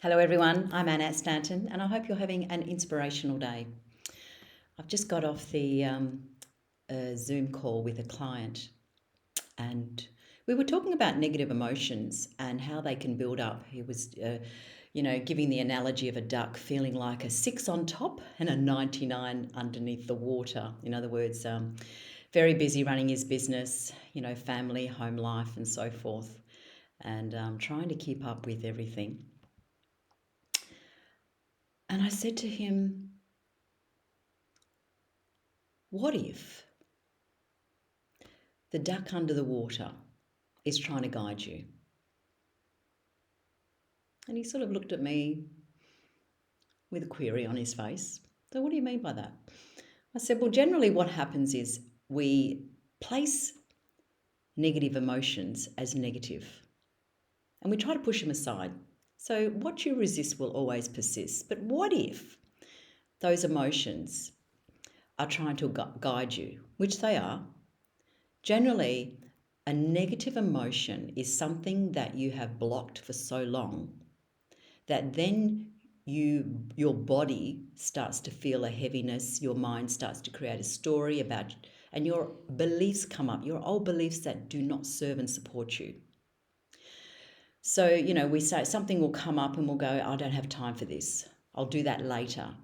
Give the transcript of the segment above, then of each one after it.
Hello, everyone. I'm Annette Stanton, and I hope you're having an inspirational day. I've just got off the Zoom call with a client, and we were talking about negative emotions and how they can build up. He was, giving the analogy of a duck feeling like a 6 on top and a 99 underneath the water. In other words, very busy running his business, family, home life, and so forth, and trying to keep up with everything. And I said to him, what if the duck under the water is trying to guide you? And he sort of looked at me with a query on his face. So, what do you mean by that? I said, well, generally, what happens is we place negative emotions as negative and we try to push them aside. So, what you resist will always persist. But what if those emotions are trying to guide you, which they are? Generally, a negative emotion is something that you have blocked for so long that then your body starts to feel a heaviness, your mind starts to create a story about, and your beliefs come up, your old beliefs that do not serve and support you. So, we say something will come up and we'll go, I don't have time for this. I'll do that later.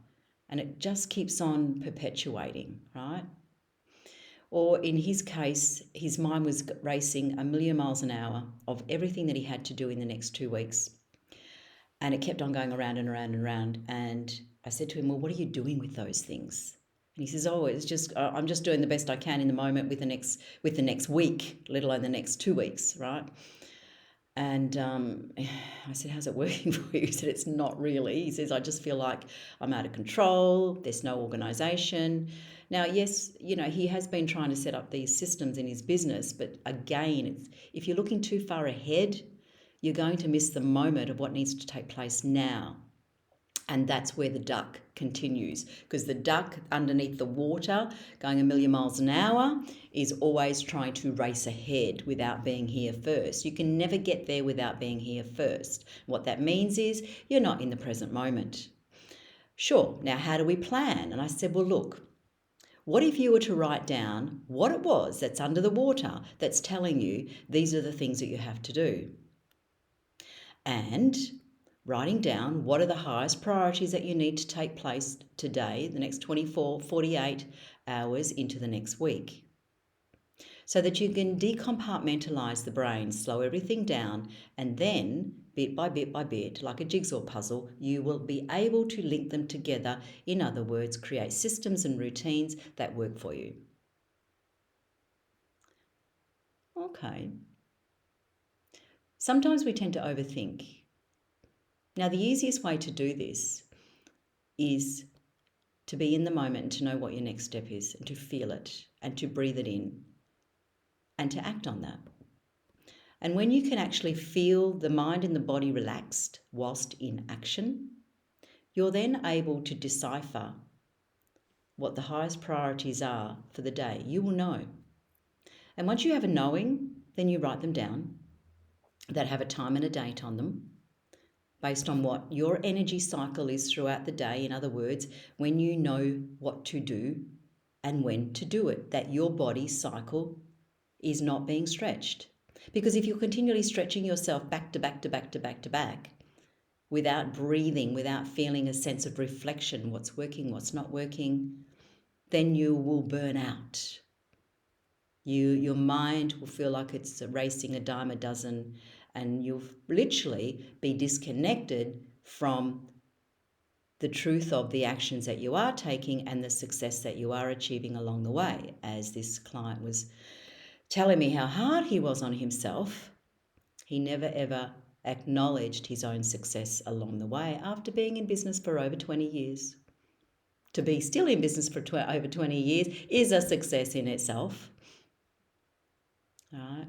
And it just keeps on perpetuating, right? Or in his case, his mind was racing a million miles an hour of everything that he had to do in the next 2 weeks. And it kept on going around and around and around. And I said to him, well, what are you doing with those things? And he says, oh, it's just, I'm just doing the best I can in the moment with the next week, let alone the next 2 weeks, right? And I said, how's it working for you? He said, it's not really. He says, I just feel like I'm out of control. There's no organisation. Now, yes, he has been trying to set up these systems in his business, but again, if you're looking too far ahead, you're going to miss the moment of what needs to take place now. And that's where the duck continues, because the duck underneath the water going a million miles an hour is always trying to race ahead without being here first. You can never get there without being here first. What that means is you're not in the present moment. Sure, now how do we plan? And I said, well, look, what if you were to write down what it was that's under the water that's telling you these are the things that you have to do? And writing down what are the highest priorities that you need to take place today, the next 24, 48 hours into the next week. So that you can decompartmentalize the brain, slow everything down, and then bit by bit by bit, like a jigsaw puzzle, you will be able to link them together. In other words, create systems and routines that work for you. Okay. Sometimes we tend to overthink. Now, the easiest way to do this is to be in the moment and to know what your next step is and to feel it and to breathe it in and to act on that. And when you can actually feel the mind and the body relaxed whilst in action, you're then able to decipher what the highest priorities are for the day. You will know. And once you have a knowing, then you write them down that have a time and a date on them, based on what your energy cycle is throughout the day. In other words, when you know what to do and when to do it, that your body cycle is not being stretched. Because if you're continually stretching yourself back to back to back to back to back, without breathing, without feeling a sense of reflection, what's working, what's not working, then you will burn out. Your mind will feel like it's racing a dime a dozen, and you'll literally be disconnected from the truth of the actions that you are taking and the success that you are achieving along the way. As this client was telling me how hard he was on himself, he never ever acknowledged his own success along the way after being in business for over 20 years. To be still in business for over 20 years is a success in itself. All right.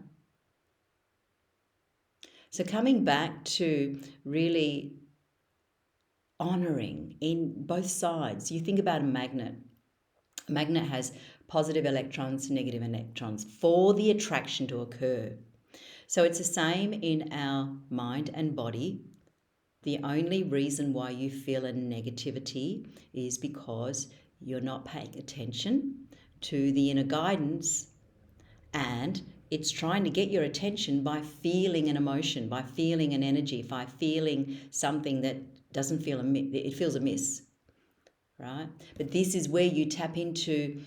So coming back to really honouring in both sides. You think about a magnet. A magnet has positive electrons, negative electrons for the attraction to occur. So it's the same in our mind and body The only reason why you feel a negativity is because you're not paying attention to the inner guidance, and it's trying to get your attention by feeling an emotion, by feeling an energy, by feeling something that doesn't feel it feels amiss, right? But this is where you tap into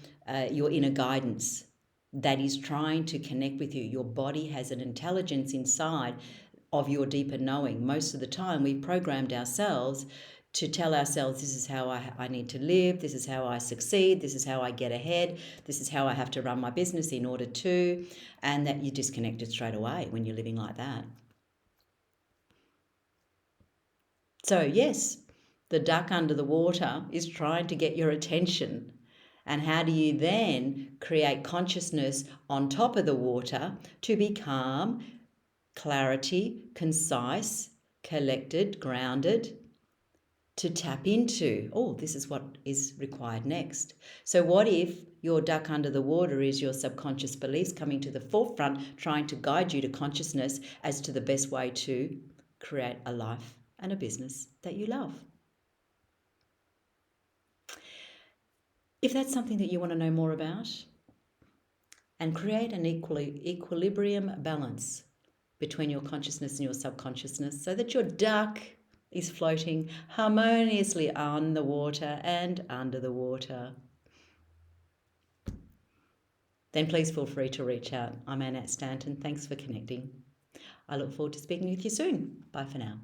your inner guidance that is trying to connect with you. Your body has an intelligence inside of your deeper knowing. Most of the time, we've programmed ourselves to tell ourselves, this is how I need to live, this is how I succeed, this is how I get ahead, this is how I have to run my business in order to, and that you're disconnected straight away when you're living like that. So, yes, the duck under the water is trying to get your attention. And how do you then create consciousness on top of the water to be calm, clarity, concise, collected, grounded, to tap into, oh, this is what is required next. So what if your duck under the water is your subconscious beliefs coming to the forefront, trying to guide you to consciousness as to the best way to create a life and a business that you love? If that's something that you want to know more about, and create an equilibrium balance between your consciousness and your subconsciousness so that your duck is floating harmoniously on the water and under the water, then please feel free to reach out. I'm Annette Stanton. Thanks for connecting. I look forward to speaking with you soon. Bye for now.